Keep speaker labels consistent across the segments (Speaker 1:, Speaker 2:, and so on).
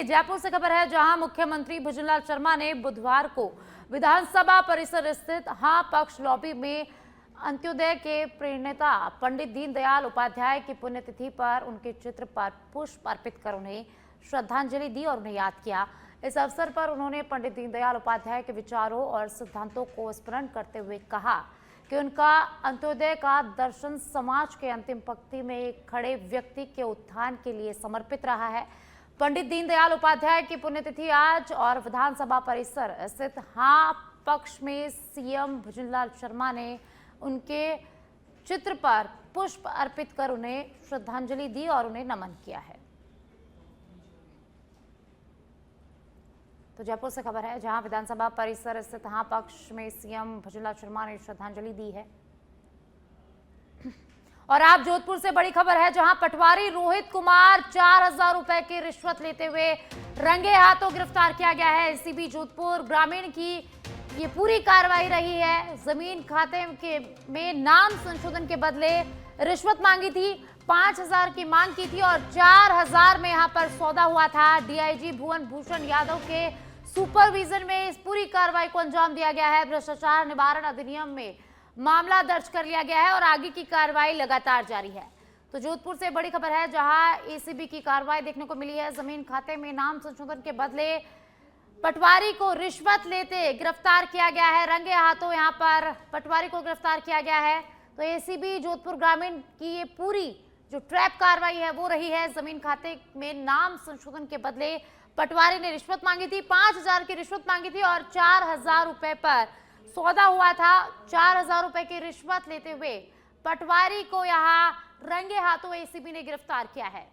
Speaker 1: जयपुर से खबर है, जहां मुख्यमंत्री भुजनलाल शर्मा ने बुधवार को विधानसभा परिसर स्थित हाँ पक्ष लॉबी में अंत्योदय के प्रणेता पंडित दीनदयाल उपाध्याय की पुण्यतिथि पर उनके चित्र पर पुष्प अर्पित कर उन्हें श्रद्धांजलि दी और उन्हें याद किया। इस अवसर पर उन्होंने पंडित दीनदयाल उपाध्याय के विचारों और सिद्धांतों को स्मरण करते हुए कहा कि उनका अंत्योदय का दर्शन समाज के अंतिम पंक्ति में खड़े व्यक्ति के उत्थान के लिए समर्पित रहा है। पंडित दीनदयाल उपाध्याय की पुण्यतिथि आज और विधानसभा परिसर स्थित हाँ पक्ष में सीएम भुजनलाल शर्मा ने उनके चित्र पर पुष्प अर्पित कर उन्हें श्रद्धांजलि दी और उन्हें नमन किया है। तो जयपुर से खबर है, जहां विधानसभा परिसर स्थित हाँ पक्ष में सीएम भुजनलाल शर्मा ने श्रद्धांजलि दी है। और आप जोधपुर से बड़ी खबर है, जहां पटवारी रोहित कुमार 4000 रुपए की रिश्वत लेते हुए रंगे हाथों गिरफ्तार किया गया है। एसीबी जोधपुर ग्रामीण की ये पूरी कार्रवाई रही है। जमीन खाते में नाम संशोधन के बदले रिश्वत मांगी थी, 5000 की मांग की थी और 4000 में यहां पर सौदा हुआ था। डीआईजी भुवन भूषण यादव के सुपरविजन में इस पूरी कार्रवाई को अंजाम दिया गया है। भ्रष्टाचार निवारण अधिनियम में मामला दर्ज कर लिया गया है और आगे की कार्रवाई लगातार जारी है। तो जोधपुर से बड़ी खबर है, जहां एसीबी की कार्रवाई देखने को मिली है। जमीन खाते में नाम संशोधन के बदले पटवारी को रिश्वत लेते गिरफ्तार किया गया है। रंगे हाथों यहां पर पटवारी को गिरफ्तार किया गया है। तो एसीबी जोधपुर ग्रामीण की ये पूरी जो ट्रैप कार्रवाई है वो रही है। जमीन खाते में नाम संशोधन के बदले पटवारी ने रिश्वत मांगी थी, 5000 की रिश्वत मांगी थी और 4000 रुपए पर सौदा हुआ था। 4000 रुपए की रिश्वत लेते हुए पटवारी को यहां रंगे हाथों एसीबी ने गिरफ्तार किया है।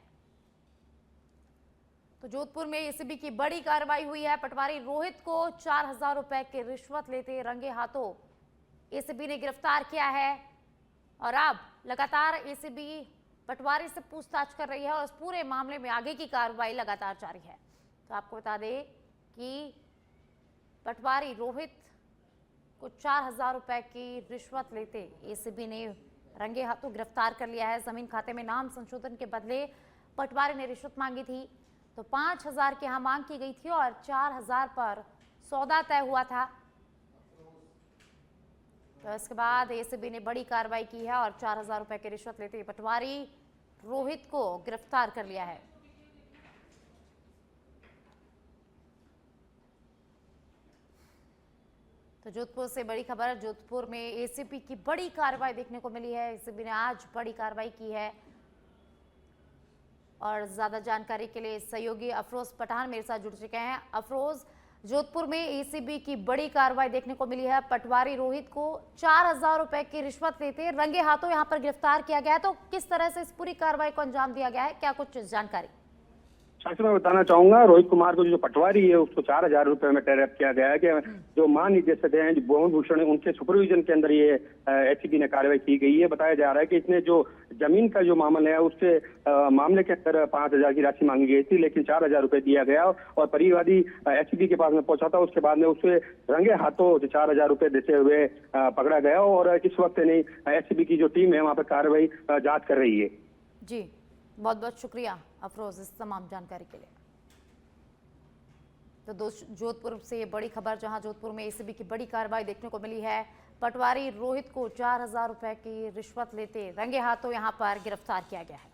Speaker 1: तो जोधपुर में एसीबी की बड़ी कार्रवाई हुई है। पटवारी रोहित को 4000 रुपए की रिश्वत लेते रंगे हाथों एसीबी ने गिरफ्तार किया है और अब लगातार एसीबी पटवारी से पूछताछ कर रही है और इस पूरे मामले में आगे की कार्रवाई लगातार जारी है। तो आपको बता दें कि पटवारी रोहित को 4000 रुपए की रिश्वत लेते एसीबी ने रंगे हाथों गिरफ्तार कर लिया है। जमीन खाते में नाम संशोधन के बदले पटवारी ने रिश्वत मांगी थी, तो 5000 की यहां मांग की गई थी और 4000 पर सौदा तय हुआ था। तो इसके बाद एसीबी ने बड़ी कार्रवाई की है और 4000 रुपए की रिश्वत लेते पटवारी रोहित को गिरफ्तार कर लिया है। तो जोधपुर से बड़ी खबर, जोधपुर में एसीबी की बड़ी कार्रवाई देखने को मिली है। एसीबी ने आज बड़ी कार्रवाई की है और ज्यादा जानकारी के लिए सहयोगी अफरोज पठान मेरे साथ जुड़ चुके हैं। अफरोज, जोधपुर में एसीबी की बड़ी कार्रवाई देखने को मिली है। पटवारी रोहित को 4000 रुपए की रिश्वत लेते रंगे हाथों यहां पर गिरफ्तार किया गया है। तो किस तरह से इस पूरी कार्रवाई को अंजाम दिया गया है, क्या कुछ जानकारी?
Speaker 2: मैं बताना चाहूंगा, रोहित कुमार को जो पटवारी है उसको 4000 रुपए में टैरअप किया गया है कि जो महानिदेशक हैं जो भुवन भूषण है उनके सुपरविजन के अंदर ये एसीबी ने कार्रवाई की गई है। बताया जा रहा है कि इसने जो जमीन का जो मामला है उसके मामले के अंदर 5000 की राशि मांगी गई थी, लेकिन 4000 रुपए दिया गया और परिवादी एसीबी के पास में पहुंचा था। उसके बाद में उसे रंगे हाथों 4000 रुपए देते हुए पकड़ा गया और इस वक्त नहीं एसीबी की जो टीम है वहां पर कार्रवाई जांच कर रही है।
Speaker 1: जी, बहुत बहुत शुक्रिया अफरोज इस तमाम जानकारी के लिए। तो जोधपुर से ये बड़ी खबर, जहां जोधपुर में एसीबी की बड़ी कार्रवाई देखने को मिली है। पटवारी रोहित को 4000 रुपए की रिश्वत लेते रंगे हाथों यहां पर गिरफ्तार किया गया है।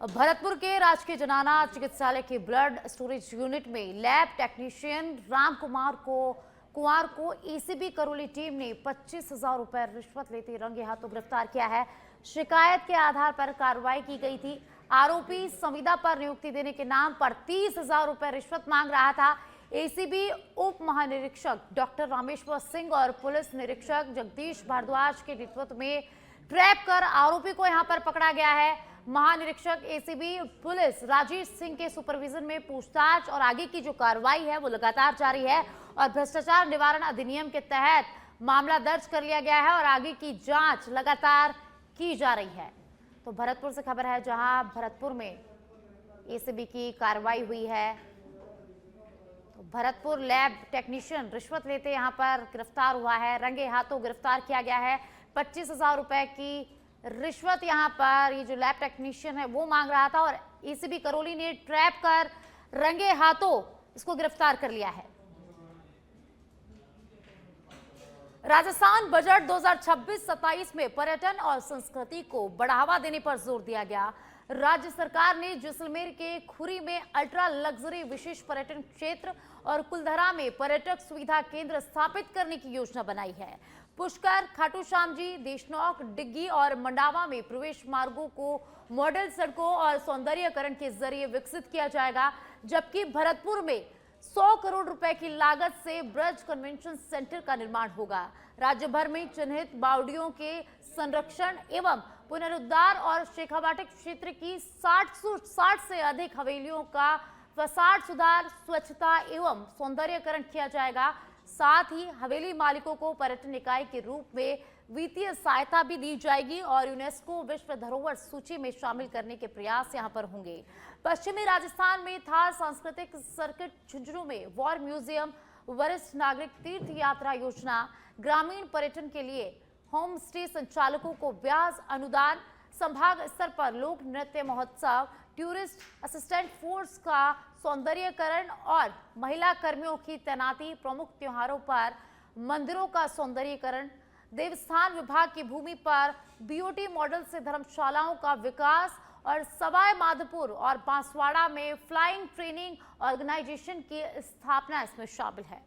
Speaker 1: भरतपुर के राजकीय जनाना चिकित्सालय के ब्लड स्टोरेज यूनिट में लैब टेक्नीशियन राम कुमार को एसीबी करौली टीम ने 25,000 रुपए रिश्वत लेते रंगे हाथों गिरफ्तार किया है। शिकायत के आधार पर कार्रवाई की गई थी। आरोपी संविदा पर नियुक्ति देने के नाम पर 30,000 रुपए रिश्वत मांग रहा था। एसीबी उप महानिरीक्षक डॉक्टर रामेश्वर सिंह और पुलिस निरीक्षक जगदीश भारद्वाज के नेतृत्व में ट्रैप कर आरोपी को यहां पर पकड़ा गया है। महानिरीक्षक एसीबी पुलिस राजेश सिंह के सुपरविजन में पूछताछ और आगे की जो कार्रवाई है वो लगातार जारी है और भ्रष्टाचार निवारण अधिनियम के तहत मामला दर्ज कर लिया गया है और आगे की जांच लगातार की जा रही है। तो भरतपुर से खबर है, जहां भरतपुर में एसीबी की कार्रवाई हुई है। तो भरतपुर लैब टेक्नीशियन रिश्वत लेते यहां पर गिरफ्तार हुआ है, रंगे हाथों गिरफ्तार किया गया है। 25,000 रुपए की रिश्वत यहां पर ये जो लैब टेक्नीशियन है वो मांग रहा था और एसीबी करौली ने ट्रैप कर रंगे हाथों इसको गिरफ्तार कर लिया है। राजस्थान बजट 2026-27 में पर्यटन और संस्कृति को बढ़ावा देने पर जोर दिया गया। राज्य सरकार ने जैसलमेर के खुरी में अल्ट्रा लग्जरी विशेष पर्यटन क्षेत्र और कुलधरा में पर्यटक सुविधा केंद्र स्थापित करने की योजना बनाई है। पुष्कर, खाटू श्याम जी, देशनौक, डिग्गी और मंडावा में प्रवेश मार्गों को मॉडल सड़कों और सौंदर्यीकरण के जरिए विकसित किया जाएगा, जबकि भरतपुर में 100 करोड़ रुपए की लागत से ब्रज कन्वेंशन सेंटर का निर्माण होगा। राज्य भर में चिन्हित बावड़ियों के संरक्षण एवं पुनरुद्धार और शेखावाटी क्षेत्र की 60 से अधिक हवेलियों का फसाड सुधार, स्वच्छता एवं सौंदर्यीकरण किया जाएगा। साथ ही हवेली मालिकों को पर्यटन इकाई के रूप में वित्तीय सहायता भी दी जाएगी और यूनेस्को विश्व धरोहर सूची में शामिल करने के प्रयास यहां पर होंगे। पश्चिमी राजस्थान में थार सांस्कृतिक सर्किट झुंझुनू में वॉर म्यूजियम, वरिष्ठ नागरिक तीर्थ यात्रा योजना, ग्रामीण पर्यटन के लिए होम स्टे संचालकों को ब्याज अनुदान, संभाग स्तर पर लोक नृत्य महोत्सव, टूरिस्ट असिस्टेंट फोर्स का सौंदर्यीकरण और महिला कर्मियों की तैनाती, प्रमुख त्योहारों पर मंदिरों का सौंदर्यीकरण, देवस्थान विभाग की भूमि पर बीओटी मॉडल से धर्मशालाओं का विकास और सवाई माधोपुर और बांसवाड़ा में फ्लाइंग ट्रेनिंग ऑर्गेनाइजेशन की स्थापना इसमें शामिल है।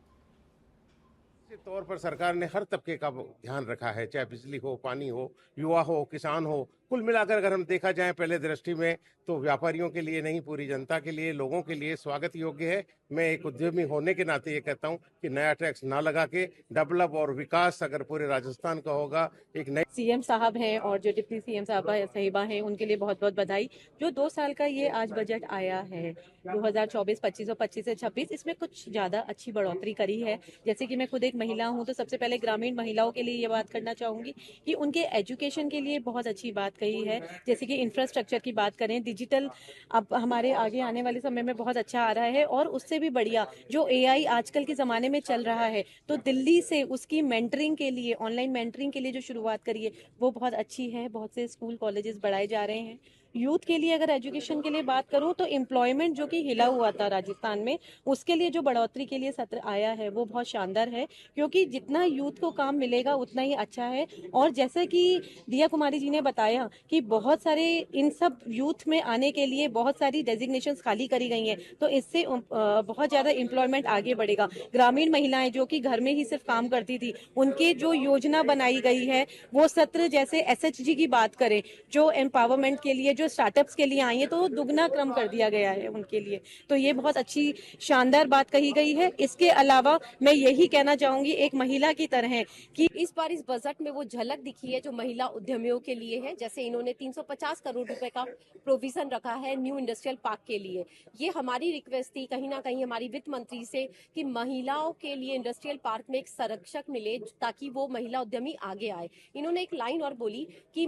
Speaker 3: निश्चित तौर पर सरकार ने हर तबके का ध्यान रखा है, चाहे बिजली हो, पानी हो, युवा हो, किसान हो। कुल मिलाकर अगर हम देखा जाए पहले दृष्टि में तो व्यापारियों के लिए नहीं, पूरी जनता के लिए, लोगों के लिए स्वागत योग्य है। मैं एक उद्यमी होने के नाते ये कहता हूँ कि नया टैक्स ना लगा के डेवलप और विकास अगर पूरे राजस्थान का होगा। एक नई
Speaker 4: सीएम साहब हैं और जो डिप्टी सीएम साहिबा हैं उनके लिए बहुत बहुत बधाई। जो 2 साल का ये आज बजट आया है 2024-25 और 25 से 26, इसमें कुछ ज्यादा अच्छी बढ़ोतरी करी है। जैसे कि मैं खुद एक महिला हूं तो सबसे पहले ग्रामीण महिलाओं के लिए ये बात करना चाहूंगी कि उनके एजुकेशन के लिए बहुत अच्छी बात कही है। जैसे कि इंफ्रास्ट्रक्चर की बात करें, डिजिटल अब हमारे आगे आने वाले समय में बहुत अच्छा आ रहा है और उससे भी बढ़िया जो एआई आजकल के जमाने में चल रहा है, तो दिल्ली से उसकी मेंटरिंग के लिए, ऑनलाइन मेंटरिंग के लिए जो शुरुआत करी है वो बहुत अच्छी है। बहुत से स्कूल कॉलेजेस बढ़ाए जा रहे हैं। यूथ के लिए अगर एजुकेशन के लिए बात करूं तो एम्प्लॉयमेंट जो कि हिला हुआ था राजस्थान में, उसके लिए जो बढ़ोतरी के लिए सत्र आया है वो बहुत शानदार है, क्योंकि जितना यूथ को काम मिलेगा उतना ही अच्छा है। और जैसे कि दिया कुमारी जी ने बताया कि बहुत सारे इन सब यूथ में आने के लिए बहुत सारी डेजिग्नेशंस खाली करी गई हैं, तो इससे बहुत ज्यादा एम्प्लॉयमेंट आगे बढ़ेगा। ग्रामीण महिलाएं जो कि घर में ही सिर्फ काम करती थी, उनके जो योजना बनाई गई है वो सत्र, जैसे एसएचजी की बात करें, जो एम्पावरमेंट के लिए, जो स्टार्टअप्स के लिए आई है, तो दुगना क्रम कर दिया गया है उनके लिए। तो ये बहुत अच्छी शानदार बात कही गई है। इसके अलावा मैं यही कहना चाहूंगी एक महिला की तरह कि
Speaker 5: इस बार इस बजट में वो झलक दिखी है जो महिला उद्यमियों के लिए है। जैसे इन्होंने 350 करोड़ रुपए का प्रोविजन रखा है न्यू इंडस्ट्रियल पार्क के लिए। ये हमारी रिक्वेस्ट थी कहीं ना कहीं हमारी वित्त मंत्री से कि महिलाओं के लिए इंडस्ट्रियल पार्क में एक संरक्षक मिले ताकि वो महिला उद्यमी आगे आए। इन्होंने एक लाइन और बोली कि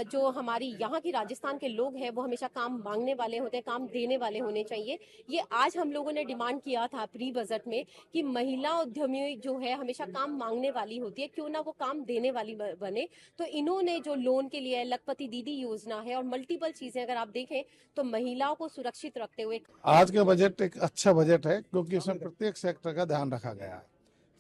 Speaker 5: जो हमारी यहाँ की राजस्थान के लोग हैं वो हमेशा काम मांगने वाले होते हैं, काम देने वाले होने चाहिए। ये आज हम लोगों ने डिमांड किया था प्री बजट में कि महिला उद्यमी जो है हमेशा काम मांगने वाली होती है, क्यों ना वो काम देने वाली बने। तो इन्होंने जो लोन के लिए लखपति दीदी योजना है और मल्टीपल चीजें अगर आप देखें तो महिलाओं को सुरक्षित रखते हुए
Speaker 6: आज का बजट एक अच्छा बजट है, क्योंकि इसमें प्रत्येक सेक्टर का ध्यान रखा गया है।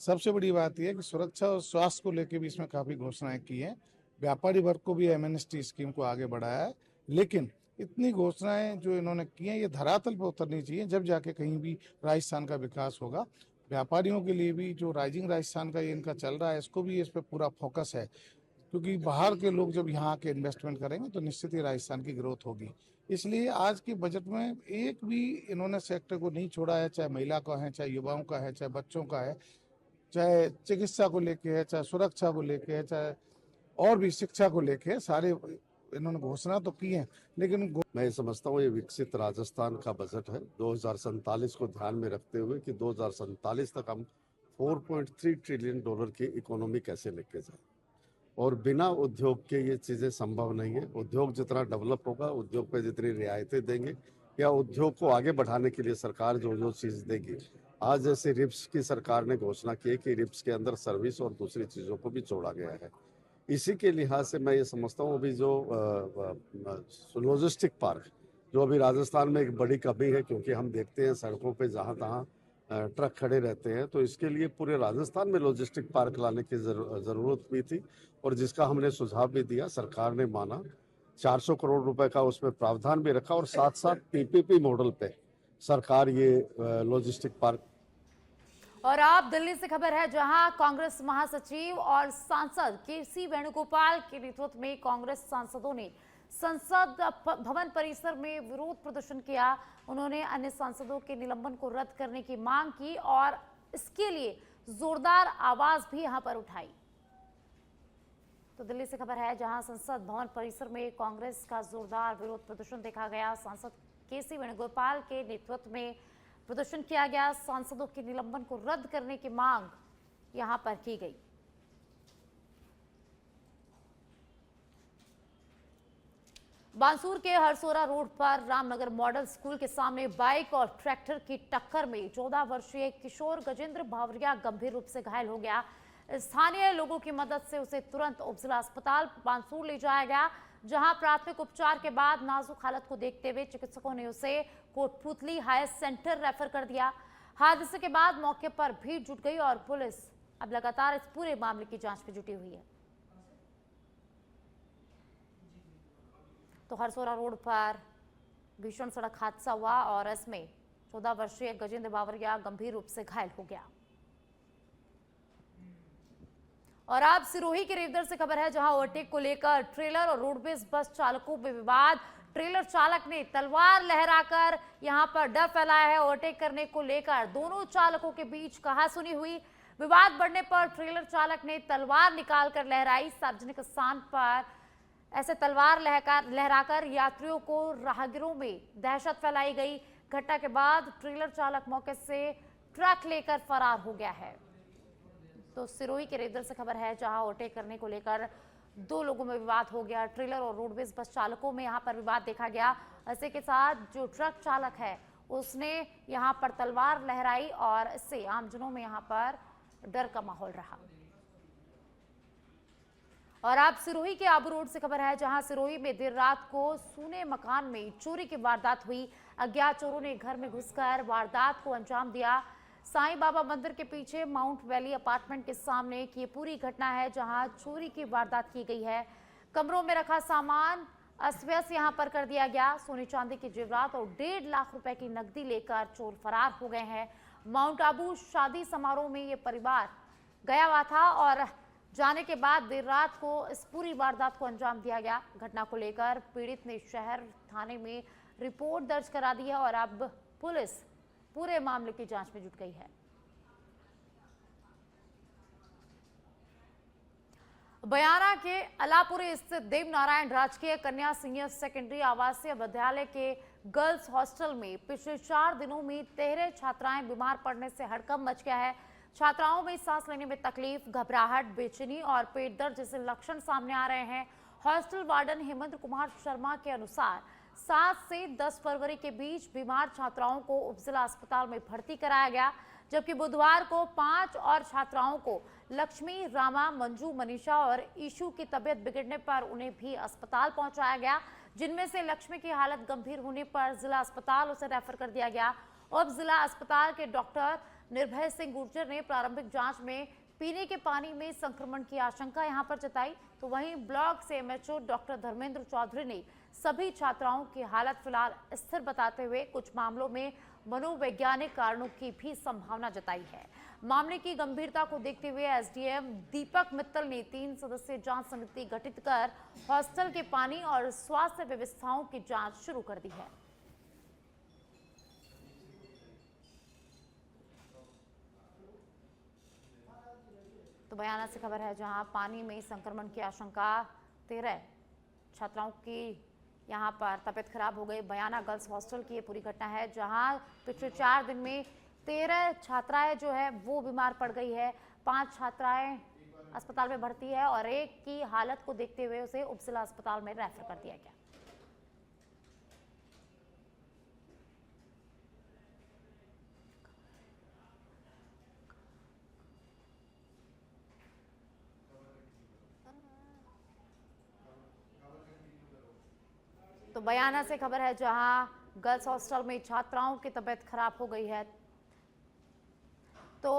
Speaker 6: सबसे बड़ी बात यह है कि सुरक्षा और स्वास्थ्य को लेकर भी इसमें काफी घोषणाएं की हैं। व्यापारी वर्ग को भी एमएनएसटी स्कीम को आगे बढ़ाया है, लेकिन इतनी घोषणाएं जो इन्होंने की हैं ये धरातल पर उतरनी चाहिए, जब जाके कहीं भी राजस्थान का विकास होगा। व्यापारियों के लिए भी जो राइजिंग राजस्थान का ये इनका चल रहा है, इसको भी इस पर पूरा फोकस है, क्योंकि बाहर के लोग जब यहाँ के इन्वेस्टमेंट करेंगे तो निश्चित ही राजस्थान की ग्रोथ होगी। इसलिए आज के बजट में एक भी इन्होंने सेक्टर को नहीं छोड़ा है, चाहे महिला का है, चाहे युवाओं का है, चाहे बच्चों का है, चाहे चिकित्सा को लेके है, चाहे सुरक्षा को लेके है, चाहे और भी शिक्षा को लेके, सारे इन्होंने घोषणा तो की है। लेकिन
Speaker 7: मैं समझता हूँ ये विकसित राजस्थान का बजट है 2047 को ध्यान में रखते हुए कि 2047 तक हम $4.3 ट्रिलियन की इकोनॉमी कैसे लेके जाए। और बिना उद्योग के ये चीज़ें संभव नहीं है। उद्योग जितना डेवलप होगा, उद्योग पे जितनी रियायतें देंगे या उद्योग को आगे बढ़ाने के लिए सरकार जो जो चीज़ देगी, आज जैसे रिप्स की सरकार ने घोषणा की है कि रिप्स के अंदर सर्विस और दूसरी चीज़ों को भी जोड़ा गया है। इसी के लिहाज से मैं ये समझता हूँ अभी जो लॉजिस्टिक पार्क जो अभी राजस्थान में एक बड़ी कमी है, क्योंकि हम देखते हैं सड़कों पे जहाँ तहाँ ट्रक खड़े रहते हैं, तो इसके लिए पूरे राजस्थान में लॉजिस्टिक पार्क लाने की जरूरत भी थी, और जिसका हमने सुझाव भी दिया, सरकार ने माना। 400 करोड़ रुपए का उसमें प्रावधान भी रखा, और साथ साथ पीपीपी मॉडल पे सरकार ये लॉजिस्टिक पार्क।
Speaker 1: और अब दिल्ली से खबर है, जहां कांग्रेस महासचिव और सांसद केसी वेणुगोपाल के नेतृत्व में कांग्रेस सांसदों ने संसद भवन परिसर में विरोध प्रदर्शन किया। उन्होंने अन्य सांसदों के निलंबन को रद्द करने की मांग की और इसके लिए जोरदार आवाज भी यहां पर उठाई। तो दिल्ली से खबर है, जहां संसद भवन परिसर में कांग्रेस का जोरदार विरोध प्रदर्शन देखा गया। सांसद केसी वेणुगोपाल के नेतृत्व में प्रदर्शन किया गया। सांसदों के निलंबन को रद्द करने की मांग यहां पर की गई। बांसुर के हरसोरा रोड पर रामनगर मॉडल स्कूल के सामने बाइक और ट्रैक्टर की टक्कर में 14 वर्षीय किशोर गजेंद्र भावरिया गंभीर रूप से घायल हो गया। स्थानीय लोगों की मदद से उसे तुरंत उपजिला अस्पताल बांसुर ले जाया गया, जहां प्राथमिक उपचार के बाद नाजुक हालत को देखते हुए चिकित्सकों ने उसे कोटपुतली हायर सेंटर रेफर कर दिया। हादसे के बाद मौके पर भीड़ जुट गई और पुलिस अब लगातार इस पूरे मामले की जांच में जुटी हुई है। तो हरसोरा रोड पर भीषण सड़क हादसा हुआ और इसमें 14 वर्षीय गजेंद्र बावरिया गंभीर रूप से घायल हो गया। और अब सिरोही के रेवदर से खबर है, जहां ओवरटेक को लेकर ट्रेलर और रोडवेज बस चालकों में विवाद। ट्रेलर चालक ने तलवार लहराकर यहां पर डर फैलाया है। ओवरटेक करने को लेकर दोनों चालकों के बीच कहासुनी हुई। विवाद बढ़ने पर ट्रेलर चालक ने तलवार निकालकर लहराई। सार्वजनिक स्थान पर ऐसे तलवार लहराकर यात्रियों को राहगीरों में दहशत फैलाई गई। घटना के बाद ट्रेलर चालक मौके से ट्रक लेकर फरार हो गया है। तो सिरोही के रेवदर से खबर है, जहां ओवरटेक करने को लेकर दो लोगों में विवाद हो गया। ट्रेलर और रोडवेज बस चालकों में यहां पर विवाद देखा गया। इसी के साथ जो ट्रक चालक है उसने यहां पर तलवार लहराई और इससे आमजनों में यहां पर डर का माहौल रहा। और आप सिरोही के आबू रोड से खबर है, जहां सिरोही में देर रात को सूने मकान में चोरी की वारदात हुई। अज्ञात चोरों ने घर में घुसकर वारदात को अंजाम दिया। साईं बाबा मंदिर के पीछे माउंट वैली अपार्टमेंट के सामने की पूरी घटना है, जहां चोरी की वारदात की गई है। कमरों में रखा सामान अस्त व्यस्त यहां पर कर दिया गया। सोने चांदी की जेवरात और 1.5 लाख रुपए की नकदी लेकर चोर फरार हो गए हैं। माउंट आबू शादी समारोह में ये परिवार गया हुआ था और जाने के बाद देर रात को इस पूरी वारदात को अंजाम दिया गया। घटना को लेकर पीड़ित ने शहर थाने में रिपोर्ट दर्ज करा दी है और अब पुलिस पूरे मामले की जांच में जुट गई है। बयाना के अलापुरी स्थित देवनारायण राजकीय कन्या सीनियर सेकेंडरी आवासीय विद्यालय के गर्ल्स हॉस्टल में पिछले 4 दिनों में 13 छात्राएं बीमार पड़ने से हड़कंप मच गया है। छात्राओं में सांस लेने में तकलीफ, घबराहट, बेचैनी और पेट दर्द जैसे लक्षण सामने आ रहे हैं। हॉस्टल वार्डन हेमंत कुमार शर्मा के अनुसार 7 से 10 फरवरी के बीच बीमार छात्राओं को उपजिला अस्पताल में भर्ती कराया गया, जबकि बुधवार को 5 और छात्राओं को लक्ष्मी, रामा, मंजू, मनीषा और ईशु की तबीयत बिगड़ने पर उन्हें भी अस्पताल पहुंचाया गया, जिनमें से लक्ष्मी की हालत गंभीर होने पर जिला अस्पताल उसे रेफर कर दिया गया। उप जिला अस्पताल के डॉक्टर निर्भय सिंह गुर्जर ने प्रारंभिक जांच में पीने के पानी में संक्रमण की आशंका यहां पर जताई। तो वहीं ब्लॉक से एमएचओ डॉक्टर धर्मेंद्र चौधरी ने सभी छात्राओं की हालत फिलहाल स्थिर बताते हुए कुछ मामलों में मनोवैज्ञानिक कारणों की भी संभावना जताई है। मामले की गंभीरता को देखते हुए एसडीएम दीपक मित्तल ने 3 सदस्यीय जांच समिति गठित कर हॉस्टल के पानी और स्वास्थ्य व्यवस्थाओं की जांच शुरू कर दी है। तो बयाना से खबर है, जहां पानी में संक्रमण की आशंका, 13 छात्राओं की यहां पर तबीयत खराब हो गई। बयाना गर्ल्स हॉस्टल की ये पूरी घटना है, जहां पिछले 4 दिन में 13 छात्राएं जो है वो बीमार पड़ गई है। 5 छात्राएं अस्पताल में भर्ती है और एक की हालत को देखते हुए उसे उपजिला अस्पताल में रेफर कर दिया गया। तो बयाना से खबर है जहां गर्ल्स हॉस्टल में छात्राओं की तबीयत खराब हो गई है। तो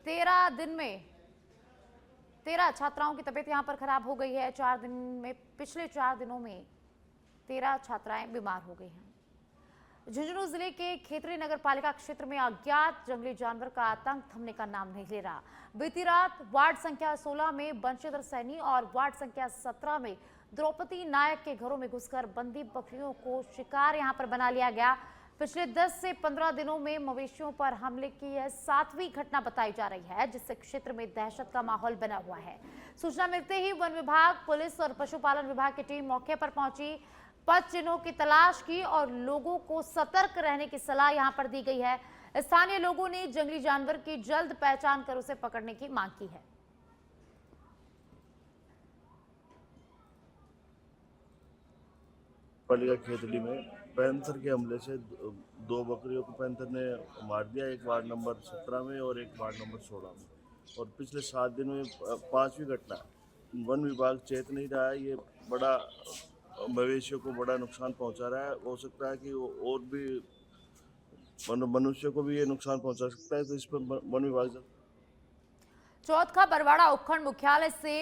Speaker 1: 13 दिन में 13 छात्राओं की तबीयत यहां पर खराब हो गई है। पिछले 4 दिनों में 13 छात्राएं बीमार हो गई हैं। झुंझुनू जिले के खेतरी नगर पालिका क्षेत्र में अज्ञात जंगली जानवर का आतंक थमने का नाम नहीं ले रहा। बीती रात वार्ड संख्या 16 में बंशीधर सैनी और वार्ड संख्या 17 में द्रौपदी नायक के घरों में घुसकर बंदी बकरियों को शिकार यहां पर बना लिया गया। पिछले 10 से 15 दिनों में मवेशियों पर हमले की यह 7वीं घटना बताई जा रही है, जिससे क्षेत्र में दहशत का माहौल बना हुआ है। सूचना मिलते ही वन विभाग, पुलिस और पशुपालन विभाग की टीम मौके पर पहुंची, पथ चिन्हों की तलाश की और लोगों को सतर्क रहने की सलाह यहां पर दी गई है। स्थानीय लोगों ने जंगली जानवर की जल्द पहचान कर उसे पकड़ने की मांग की है।
Speaker 8: पालिका खेतड़ी में पैंथर के हमले से 2 बकरियों को पैंथर ने मार दिया, एक वार्ड नंबर 17 में और एक वार्ड नंबर 16 में। और पिछले 7 दिन में 5वीं घटना। वन विभाग चेत नहीं रहा है, ये बड़ा मवेशियों को बड़ा नुकसान पहुंचा रहा है। हो सकता है कि और भी मनुष्य को भी ये नुकसान पहुंचा सकता है, तो इस पर वन विभाग।
Speaker 1: चौथ बरवाड़ा उपखंड मुख्यालय से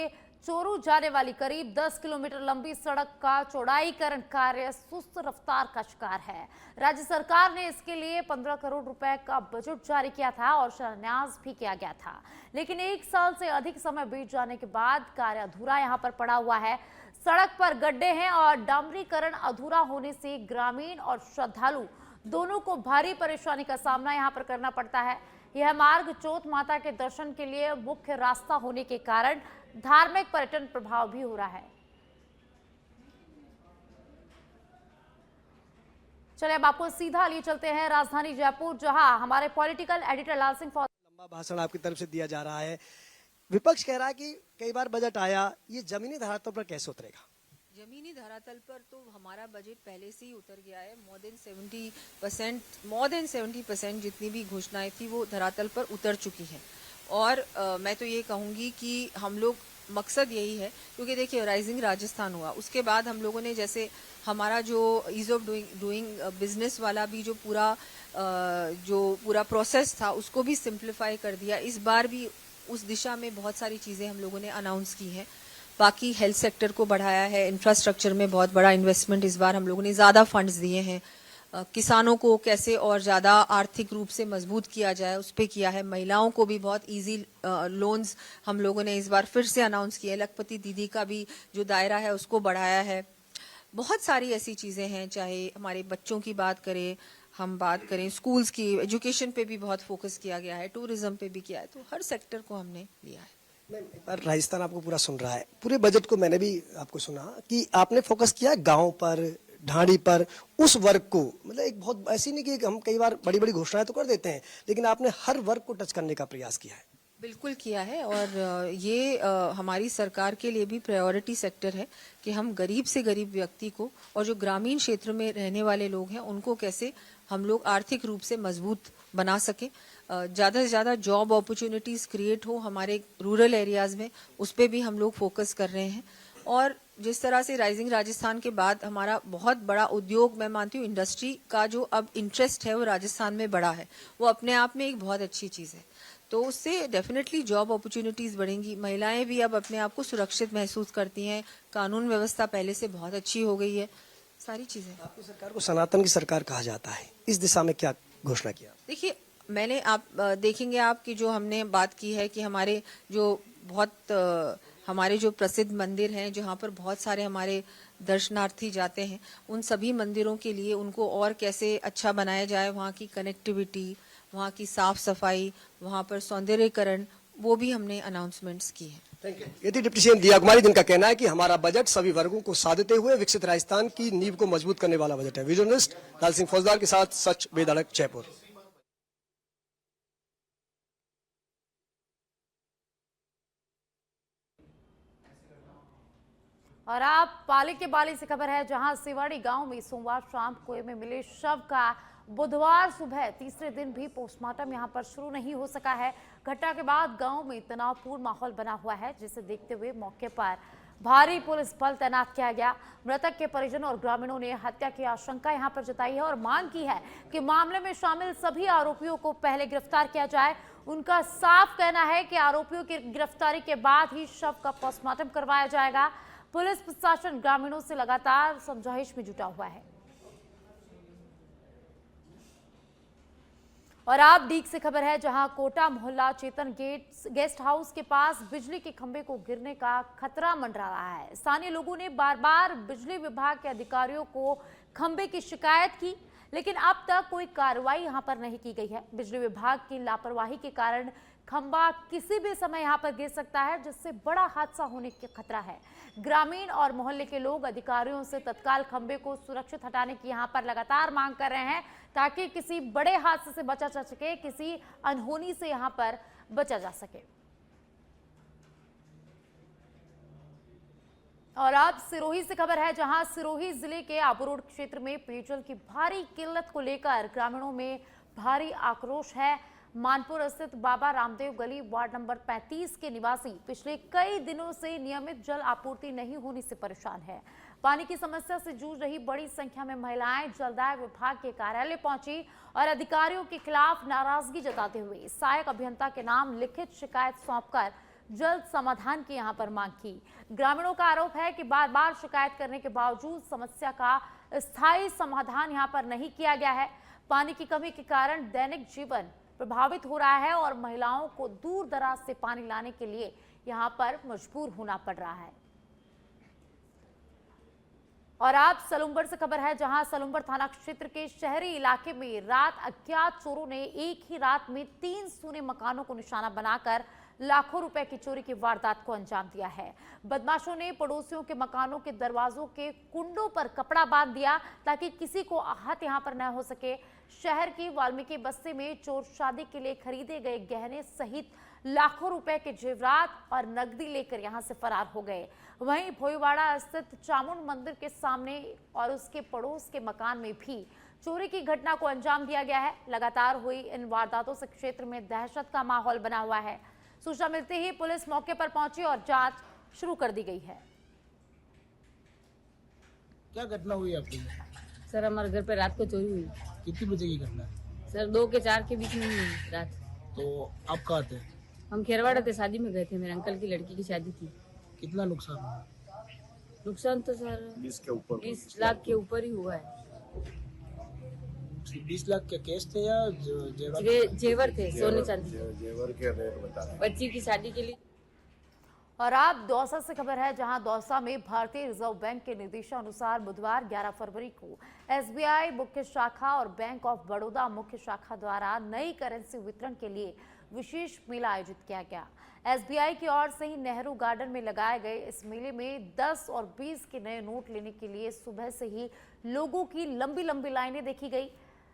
Speaker 1: चोरू जाने वाली करीब 10 किलोमीटर लंबी सड़क का चौड़ाईकरण कार्य सुस्त रफ्तार का शिकार है। राज्य सरकार ने इसके लिए 15 करोड़ रुपए का बजट जारी किया था और शिलान्यास भी किया गया था, लेकिन 1 साल से अधिक समय बीत जाने के बाद कार्य अधूरा यहां पर पड़ा हुआ है। सड़क पर गड्ढे हैं और डामरीकरण अधूरा होने से ग्रामीण और श्रद्धालु दोनों को भारी परेशानी का सामना यहां पर करना पड़ता है। यह मार्ग चौथ माता के दर्शन के लिए मुख्य रास्ता होने के कारण धार्मिक पर्यटन प्रभाव भी हो रहा है। चलिए अब आपको सीधा लिए चलते हैं राजधानी जयपुर, जहां हमारे पॉलिटिकल एडिटर लाल सिंह
Speaker 9: लंबा भाषण आपकी तरफ से दिया जा रहा है। विपक्ष कह रहा है कि कई बार बजट आया, ये जमीनी धरातल पर कैसे उतरेगा?
Speaker 10: जमीनी धरातल पर तो हमारा बजट पहले से ही उतर गया है। मोर देन 70% जितनी भी घोषणाएं थी वो धरातल पर उतर चुकी हैं। और मैं तो ये कहूँगी कि हम लोग मकसद यही है, क्योंकि देखिए राइजिंग राजस्थान हुआ, उसके बाद हम लोगों ने जैसे हमारा जो ईज ऑफ डूइंग बिजनेस वाला भी जो पूरा प्रोसेस था उसको भी सिंप्लीफाई कर दिया। इस बार भी उस दिशा में बहुत सारी चीज़ें हम लोगों ने अनाउंस की हैं। बाकी हेल्थ सेक्टर को बढ़ाया है, इंफ्रास्ट्रक्चर में बहुत बड़ा इन्वेस्टमेंट इस बार हम लोगों ने ज़्यादा फंड्स दिए हैं। किसानों को कैसे और ज़्यादा आर्थिक रूप से मजबूत किया जाए उस पर किया है। महिलाओं को भी बहुत इजी लोन्स हम लोगों ने इस बार फिर से अनाउंस किया है। लखपति दीदी का भी जो दायरा है उसको बढ़ाया है। बहुत सारी ऐसी चीज़ें हैं, चाहे हमारे बच्चों की बात करें, हम बात करें स्कूल्स की, एजुकेशन पे भी बहुत फोकस किया गया है, टूरिज्म पे भी किया है, तो हर सेक्टर को हमने लिया है।
Speaker 9: पर राजस्थान आपको पूरा सुन रहा है। पूरे बजट को मैंने भी आपको सुना कि आपने फोकस किया गांव पर, ढाणी पर, उस वर्ग को, मतलब एक बहुत ऐसी नहीं कि हम कई बार बड़ी बड़ी घोषणाएं तो कर देते हैं, लेकिन आपने हर वर्ग को टच करने का प्रयास किया है।
Speaker 10: बिल्कुल किया है। और ये हमारी सरकार के लिए भी प्रायोरिटी सेक्टर है कि हम गरीब से गरीब व्यक्ति को और जो ग्रामीण क्षेत्र में रहने वाले लोग हैं उनको कैसे हम लोग आर्थिक रूप से मजबूत बना सके। ज़्यादा से ज़्यादा जॉब अपॉर्चुनिटीज़ क्रिएट हो हमारे रूरल एरियाज़ में, उस पर भी हम लोग फोकस कर रहे हैं। और जिस तरह से राइजिंग राजस्थान के बाद हमारा बहुत बड़ा उद्योग, मैं मानती हूँ इंडस्ट्री का जो अब इंटरेस्ट है वो राजस्थान में बढ़ा है, वो अपने आप में एक बहुत अच्छी चीज़ है। तो उससे डेफिनेटली जॉब अपॉर्चुनिटीज़ बढ़ेंगी। महिलाएं भी अब अपने आप को सुरक्षित महसूस करती हैं। कानून व्यवस्था पहले से बहुत अच्छी हो गई है। सारी चीज़ें।
Speaker 9: आपकी सरकार को सनातन की सरकार कहा जाता है, इस दिशा में क्या घोषणा किया?
Speaker 10: देखिए, मैंने आप देखेंगे आपकी जो हमने बात की है कि हमारे जो हमारे जो प्रसिद्ध मंदिर हैं जहाँ पर बहुत सारे हमारे दर्शनार्थी जाते हैं, उन सभी मंदिरों के लिए उनको और कैसे अच्छा बनाया जाए, वहाँ की कनेक्टिविटी, वहाँ की साफ सफाई, वहाँ पर सौंदर्यीकरण, वो भी हमने अनाउंसमेंट्स की है।
Speaker 9: Thank you. ये थी डिप्टी सीएम दिया कुमारी, जिनका कहना है कि हमारा बजट सभी वर्गों को साधते हुए विकसित राजस्थान की नींव को मजबूत करने वाला बजट है। वीडियो जर्नलिस्ट लाल सिंह फौजदार के साथ सच बेधड़क, जयपुर।
Speaker 1: और आप पाली के बाली से खबर है, जहां सिवाड़ी गांव में सोमवार शाम कुएं में मिले शव का बुधवार सुबह तीसरे दिन भी पोस्टमार्टम यहां पर शुरू नहीं हो सका है। घटना के बाद गांव में तनावपूर्ण माहौल बना हुआ है, जिसे देखते हुए मौके पर भारी पुलिस बल तैनात किया गया। मृतक के परिजनों और ग्रामीणों ने हत्या की आशंका यहां पर जताई है और मांग की है कि मामले में शामिल सभी आरोपियों को पहले गिरफ्तार किया जाए। उनका साफ कहना है कि आरोपियों की गिरफ्तारी के बाद ही शव का पोस्टमार्टम करवाया जाएगा। पुलिस प्रशासन ग्रामीणों से लगातार समझाइश में जुटा हुआ है। और आप डीग से खबर है, जहां कोटा मोहल्ला चेतन गेस्ट हाउस के पास बिजली के खंभे को गिरने का खतरा मंडरा रहा है। स्थानीय लोगों ने बार बार बिजली विभाग के अधिकारियों को खंभे की शिकायत की, लेकिन अब तक कोई कार्रवाई यहां पर नहीं की गई है। बिजली विभाग की लापरवाही के कारण खंभा किसी भी समय यहां पर गिर सकता है, जिससे बड़ा हादसा होने का खतरा है। ग्रामीण और मोहल्ले के लोग अधिकारियों से तत्काल खंभे को सुरक्षित हटाने की यहां पर लगातार मांग कर रहे हैं, ताकि किसी बड़े हादसे से बचा जा सके, किसी अनहोनी से यहां पर बचा जा सके। और अब सिरोही से खबर है, जहां सिरोही जिले के आबू रोड क्षेत्र में पेयजल की भारी किल्लत को लेकर ग्रामीणों में भारी आक्रोश है। मानपुर स्थित बाबा रामदेव गली वार्ड नंबर 35 के निवासी पिछले कई दिनों से नियमित जल आपूर्ति नहीं होने से परेशान है। पानी की समस्या से जूझ रही बड़ी संख्या में महिलाएं जलदाय विभाग के कार्यालय पहुंची और अधिकारियों के खिलाफ नाराजगी जताते हुए सहायक अभियंता के नाम लिखित शिकायत सौंपकर जल्द समाधान की यहां पर मांग की। ग्रामीणों का आरोप है कि बार बार शिकायत करने के बावजूद समस्या का स्थायी समाधान यहां पर नहीं किया गया है। पानी की कमी के कारण दैनिक जीवन प्रभावित हो रहा है और महिलाओं को दूर दराज से पानी लाने के लिए यहां पर मजबूर होना पड़ रहा है। और आप सलूंबर से खबर है, जहां सलूंबर थाना क्षेत्र के शहरी इलाके में रात अज्ञात चोरों ने एक ही रात में 3 सूने मकानों को निशाना बनाकर लाखों रुपए की चोरी की वारदात को अंजाम दिया है। बदमाशों ने पड़ोसियों के मकानों के दरवाजों के कुंडों पर कपड़ा बांध दिया ताकि किसी को आहत यहां पर न हो सके। शहर की वाल्मीकि बस्ती में चोर शादी के लिए खरीदे गए गहने सहित लाखों रुपए के जेवरात और नकदी लेकर यहां से फरार हो गए। वहीं भोईवाड़ा स्थित चामुंड मंदिर के सामने और उसके पड़ोस के मकान में भी चोरी की घटना को अंजाम दिया गया है। लगातार हुई इन वारदातों से क्षेत्र में दहशत का माहौल बना हुआ है। सूचना मिलते ही पुलिस मौके पर पहुंची और जांच शुरू कर दी गई है।
Speaker 11: क्या घटना हुई आपके?
Speaker 12: सर हमारे घर पे रात को चोरी हुई।
Speaker 11: कितनी बजे की घटना?
Speaker 12: सर 2 के 4 के बीच में हुई रात।
Speaker 11: तो आप कहाँ थे?
Speaker 12: हम खेरवाड़ा थे, शादी में गए थे, मेरे अंकल की लड़की की शादी थी।
Speaker 11: कितना नुकसान हुआ?
Speaker 12: नुकसान तो सर 20 लाख के ऊपर ही हुआ है।
Speaker 11: 20 लाख के केस थे या
Speaker 12: जेवर थे, सोने चांदी।
Speaker 8: जेवर के रेट बता रहे।
Speaker 12: बच्ची की शादी के लिए।
Speaker 1: और आप दौसा से खबर है, जहां दौसा में भारतीय रिजर्व बैंक के निर्देशानुसार बुधवार 11 फरवरी को एसबीआई मुख्य शाखा और बैंक ऑफ बड़ौदा मुख्य शाखा द्वारा नई करेंसी वितरण के लिए विशेष मेला आयोजित किया गया। एसबीआई की ओर से ही नेहरू गार्डन में लगाए गए इस मेले में 10 और 20 के नए नोट लेने के लिए सुबह से ही लोगों की लंबी लंबी लाइनें देखी गई।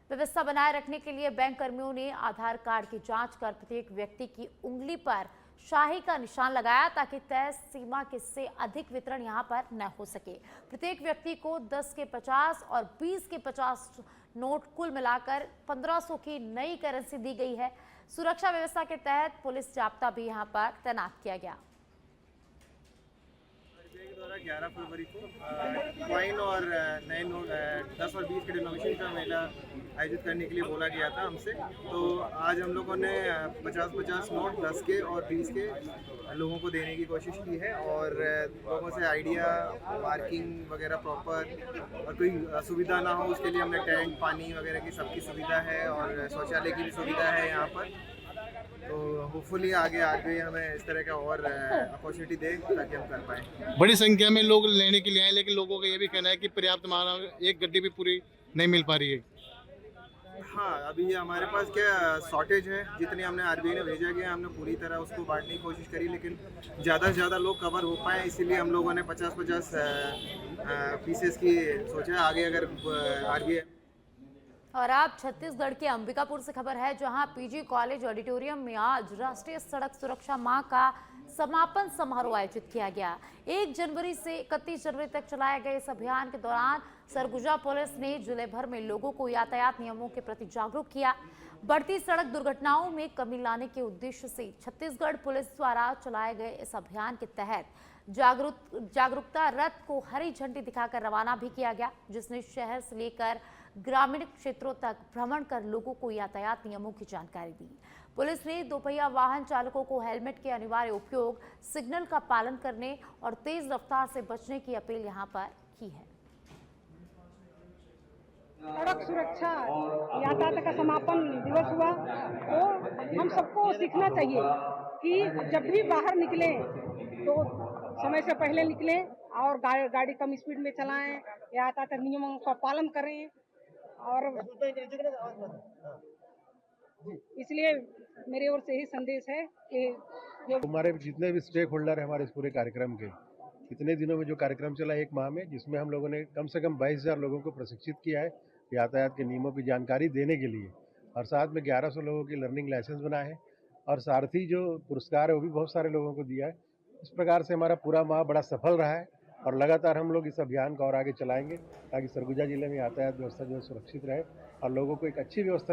Speaker 1: व्यवस्था बनाए रखने के लिए बैंक कर्मियों ने आधार कार्ड की जांच कर प्रत्येक व्यक्ति की उंगली पर शाही का निशान लगाया ताकि तय सीमा से अधिक वितरण यहां पर न हो सके। प्रत्येक व्यक्ति को 10 के 50 और 20 के 50 नोट कुल मिलाकर 1500 की नई करेंसी दी गई है। सुरक्षा व्यवस्था के तहत पुलिस जाब्ता भी यहां पर तैनात किया गया।
Speaker 13: 11 फरवरी को कॉइन और नए नोट 10 और 20 के डिनोमिनेशन का मेला आयोजित करने के लिए बोला गया था हमसे। तो आज हम लोगों ने 50-50 नोट 10 के और 20 के लोगों को देने की कोशिश की है और लोगों से आइडिया पार्किंग वगैरह प्रॉपर और कोई सुविधा ना हो उसके लिए हमने टेंट पानी वगैरह की सबकी सुविधा है और शौचालय की भी सुविधा है यहाँ पर। तो होपफुली आगे हमें इस तरह का और अपॉर्चुनिटी दे ताकि हम कर पाएँ।
Speaker 11: बड़ी संख्या में लोग लेने के लिए आए, लेकिन लोगों का ये भी कहना है कि पर्याप्त मात्रा में एक गड्डी भी पूरी नहीं मिल पा रही है।
Speaker 13: हाँ, अभी हमारे पास क्या शॉर्टेज है, जितने हमने आरबीआई ने भेजा गया हमने पूरी तरह उसको बांटने की कोशिश करी, लेकिन ज़्यादा से ज़्यादा लोग कवर हो पाए, इसीलिए हम लोगों ने 50-50 पीसेस की सोचा। आगे अगर आरबीआई।
Speaker 1: और आप छत्तीसगढ़ के अंबिकापुर से खबर है, जहां पीजी कॉलेज ऑडिटोरियम में आज राष्ट्रीय सड़क सुरक्षा माह का समापन समारोह आयोजित किया गया। 1 जनवरी से 31 जनवरी तक चलाए गए इस अभियान के दौरान सरगुजा पुलिस ने जिले भर में लोगों को यातायात नियमों के प्रति जागरूक किया। बढ़ती सड़क दुर्घटनाओं में कमी लाने के उद्देश्य से छत्तीसगढ़ पुलिस द्वारा चलाए गए इस अभियान के तहत जागरूकता रथ को हरी झंडी दिखाकर रवाना भी किया गया, जिसने शहर से लेकर ग्रामीण क्षेत्रों तक भ्रमण कर लोगों को यातायात नियमों की जानकारी दी। पुलिस ने दोपहिया वाहन चालकों को हेलमेट के अनिवार्य उपयोग, सिग्नल का पालन करने और तेज रफ्तार से बचने की अपील यहां पर की है।
Speaker 14: सड़क सुरक्षा यातायात का समापन दिवस हुआ, तो हम सबको सीखना चाहिए कि जब भी बाहर निकलें तो समय से पहले निकलें और गाड़ी कम स्पीड में चलाएं, यातायात नियमों का पालन करें। और इसलिए मेरे ओर से ही संदेश है कि
Speaker 15: हमारे जितने भी स्टेक होल्डर हैं हमारे इस पूरे कार्यक्रम के, इतने दिनों में जो कार्यक्रम चला 1 माह में, जिसमें हम लोगों ने कम से कम 22,000 लोगों को प्रशिक्षित किया है यातायात के नियमों की जानकारी देने के लिए, और साथ में 1100 लोगों की लर्निंग लाइसेंस बनाए हैं, और सारथी जो पुरस्कार है वो भी बहुत सारे लोगों को दिया है। इस प्रकार से हमारा पूरा माह बड़ा सफल रहा है और लगातार हम लोग इस अभियान को और आगे चलाएंगे ताकि सरगुजा जिले में यातायात व्यवस्था जो है सुरक्षित रहे और लोगों को एक अच्छी व्यवस्था